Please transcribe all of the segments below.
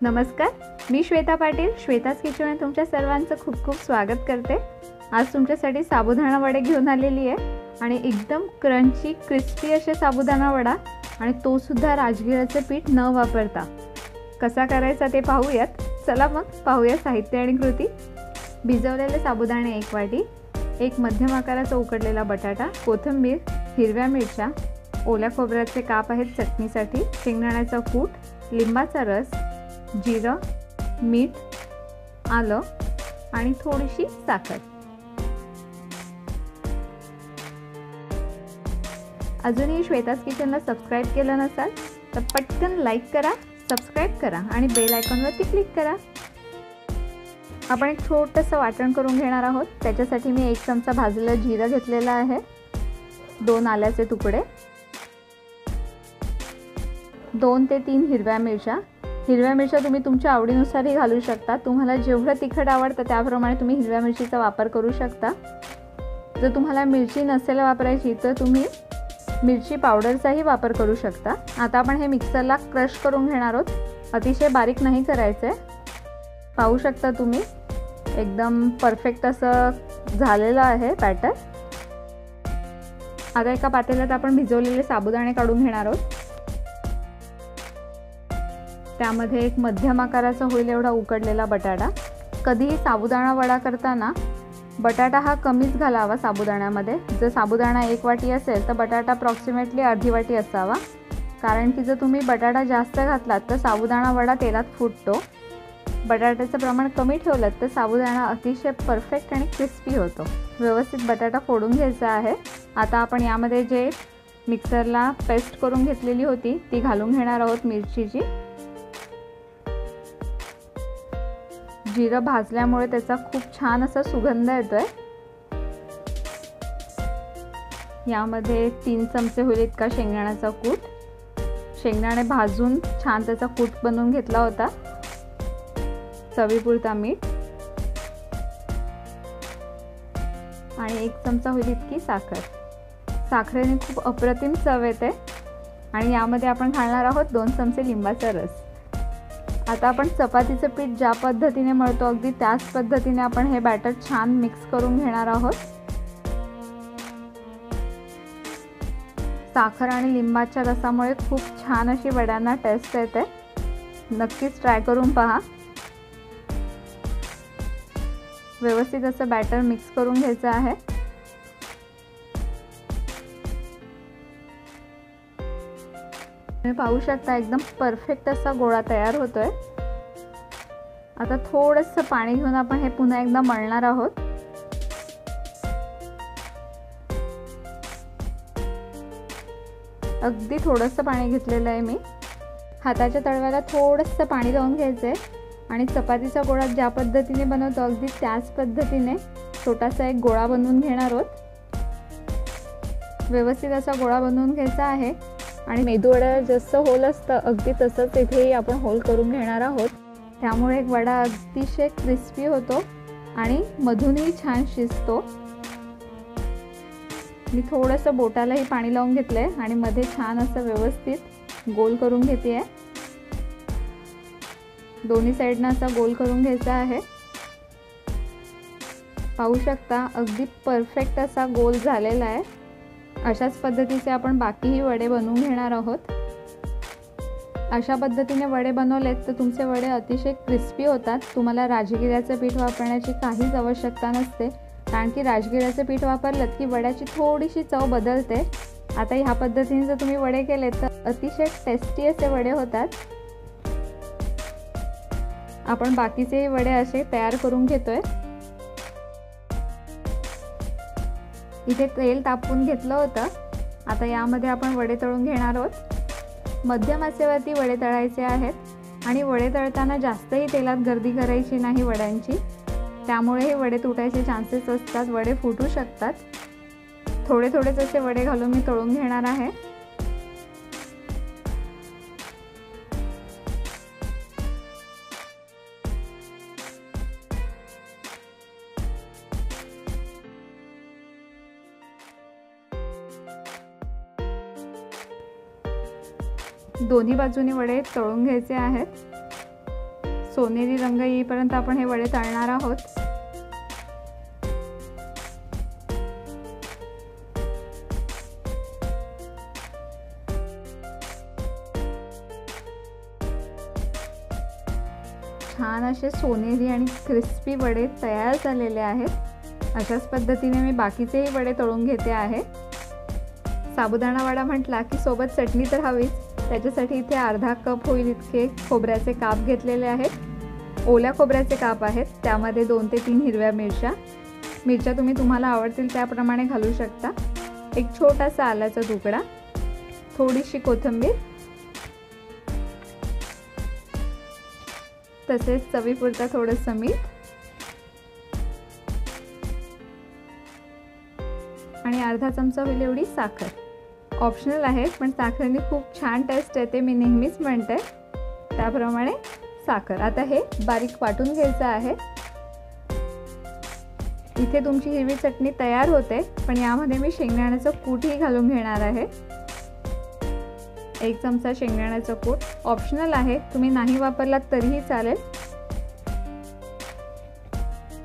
नमस्कार, मी श्वेता पाटील, श्वेताज किचनमध्ये तुमच्या सर्वांचं खूप खूप स्वागत करते। आज तुमच्यासाठी साबुदाणा वडे घेऊन आलेली आहे आणि एकदम क्रंची क्रिस्पी असे साबुदाणा वडा, आणि तो सुद्धा राजगिराचे पीठ न वापरता। कसा करायचा ते पाहूयात। चला मग पाहूया साहित्य आणि कृती। भिजवलेले साबुदाणे 1 वाटी, एक मध्यम आकाराचा उकडलेला बटाटा, कोथिंबीर, हिरव्या मिरच्या, ओल्या खोबऱ्याचे काप आहेत चटणीसाठी, शेंगदाण्याचा कूट, लिंबाचा रस, जिरं, मीठ, आलं आणि थोडीशी साखर। अजूनही श्वेताज किचनला सबस्क्राइब केलं नसाल तर पटकन लाईक करा, सबस्क्राइब करा आणि बेल आयकॉनवरती क्लिक करा। आपण एक छोटंसं वाटण करून घेणार आहोत। त्याच्यासाठी मी 1 चमचा भाजलेलं जिरं घेतलेलं आहे, 2 आल्याचे तुकडे, 2 ते 3 हिरव्या मिरच्या। हिरव्या मिरच्या तुम्ही तुमच्या आवडीनुसारही घालू शकता। तुम्हाला जेवढं तिखट आवडतं त्याप्रमाणे तुम्ही हिरव्या मिरचीचा वापर करू शकता। जर तुम्हाला मिरची नसेल वापरायची तर तुम्ही मिरची पावडरचाही वापर करू शकता। आता आपण हे मिक्सरला क्रश करून घेणार आहोत। अतिशय बारीक नाही करायचं आहे। पाहू शकता तुम्ही एकदम परफेक्ट असं झालेलं आहे बॅटर। आता एका पातेल्यात आपण भिजवलेले साबुदाणे काढून घेणार आहोत। त्यामध्ये एक मध्यम आकाराचा होईल एवढा उकडलेला बटाटा। कधीही साबुदाणा वडा करताना बटाटा हा कमीच घालावा साबुदाण्यामध्ये। जर साबुदाणा 1 वाटी असेल तर बटाटा अप्रॉक्सिमेटली अर्धी वाटी असावा, कारण की जर तुम्ही बटाटा जास्त घातलात तर साबुदाणा वडा तेलात फुटतो। बटाट्याचं प्रमाण कमी ठेवलं तर साबुदाणा अतिशय परफेक्ट आणि क्रिस्पी होतो। व्यवस्थित बटाटा फोडून घ्यायचा आहे। आता आपण यामध्ये जे मिक्सरला पेस्ट करून घेतलेली होती ती घालून घेणार आहोत मिरचीची। जिरं भाजल्यामुळे त्याचा खूप छान असा सुगंध येतोय। यामध्ये 3 चमचे होईल इतका शेंगदाण्याचा कूट। शेंगदाणे भाजून छान त्याचा कूट बनवून घेतला होता। चवीपुरता मीठ आणि 1 चमचा होईल इतकी साखर। साखरेने खूप अप्रतिम चव येते। आणि यामध्ये आपण घालणार आहोत 2 चमचे लिंबाचा रस। आता आपण चपातीचं पीठ ज्या पद्धतीने मळतो अगदी त्याच पद्धतीने आपण हे बॅटर छान मिक्स करून घेणार आहोत। साखर आणि लिंबाच्या रसामुळे खूप छान अशी वड्यांना टेस्ट येते। नक्कीच ट्राय करून पहा। व्यवस्थित असं बॅटर मिक्स करून घ्यायचं आहे। तुम्ही पाहू शकता एकदम परफेक्ट असा गोळा तयार होतोय। आता थोडंसं पाणी घेऊन आपण हे पुन्हा एकदा मळणार आहोत। अगदी थोडंसं पाणी घेतलेलं आहे मी। हाताच्या तळव्याला थोडंसं पाणी लावून घ्यायचंय आणि चपातीचा गोळा ज्या पद्धतीने बनवतो अगदी त्याच पद्धतीने छोटासा एक गोळा बनवून घेणार आहोत। व्यवस्थित असा गोळा बनवून घ्यायचा आहे आणि मेदूवड्याला जसं होल असतं अगदी तसंच इथेही आपण होल करून घेणार आहोत। त्यामुळे एक वडा अतिशय क्रिस्पी होतो आणि मधूनही छान शिजतो। मी थोडंसं बोटालाही पाणी लावून घेतलंय आणि मध्ये छान असं व्यवस्थित गोल करून घेते। दोन्ही साईडनं असा गोल करून घ्यायचा आहे। पाहू शकता अगदी परफेक्ट असा गोल झालेला आहे। अशाच पद्धतीचे आपण बाकीही वडे बनवून घेणार आहोत। अशा पद्धतीने वडे बनवलेत तर तुमचे वडे अतिशय क्रिस्पी होतात। तुम्हाला राजगिऱ्याचं पीठ वापरण्याची काहीच आवश्यकता नसते, कारण की राजगिऱ्याचं पीठ वापरलं की वड्याची थोडीशी चव बदलते। आता ह्या पद्धतीने जर तुम्ही वडे केले तर अतिशय टेस्टी असे वडे होतात। आपण बाकीचे वडे असे तयार करून घेतोय। इथे तेल तापवून घेतलं होतं। आता यामध्ये आपण वडे तळून घेणार आहोत। मध्यम आचेवरती वडे तळायचे आहेत आणि वडे तळताना जास्तही तेलात गर्दी करायची नाही वड्यांची, त्यामुळे हे वडे तुटायचे चान्सेस असतात, वडे फुटू शकतात। थोडे थोडेच असे वडे घालून मी तळून घेणार आहे। दोन्ही बाजूनी वडे तळून घ्यायचे आहेत। सोनेरी रंग येईपर्यंत आपण हे वडे तळणार आहोत। छान असे सोनेरी आणि क्रिस्पी वडे तयार झालेले आहेत। अशाच पद्धतीने मी बाकीचेही वडे तळून घेते आहे। साबुदाणा वडा म्हटला की सोबत चटणी तर हवीच, त्याच्यासाठी इथे अर्धा कप होईल इतके खोबऱ्याचे काप घेतलेले आहेत। ओल्या खोबऱ्याचे काप आहेत, त्यामध्ये 2 ते 3 हिरव्या मिरच्या तुम्ही तुम्हाला आवडतील त्याप्रमाणे घालू शकता। एक छोटासा आल्याचा तुकडा, थोडीशी कोथिंबीर, तसेच चवीपुरता थोडंसं मीठ आणि अर्धा चमचा होईल एवढी साखर। ऑप्शनल आहे, पण साखरेने खूप छान टेस्ट येते, मी नेहमीच म्हणते त्याप्रमाणे साखर। आता हे बारीक वाटून घ्यायचं आहे। इथे तुमची हिरवी चटणी तयार होते, पण यामध्ये मी शेंगदाण्याचं कूटही घालून घेणार आहे। 1 चमचा शेंगदाण्याचं कूट ऑप्शनल आहे, तुम्ही नाही वापरलात तरीही चालेल।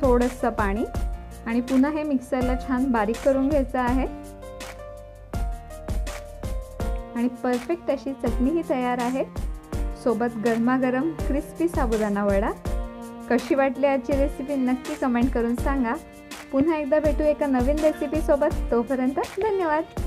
थोडंसं पाणी आणि पुन्हा हे मिक्सरला छान बारीक करून घ्यायचं आहे आणि परफेक्ट अशी चटणीही तयार आहे। सोबत गरमागरम क्रिस्पी साबुदाणा वडा। कशी वाटली आजची रेसिपी नक्की कमेंट करून सांगा। पुन्हा एकदा भेटू एका नवीन रेसिपी सोबत, तोपर्यंत धन्यवाद।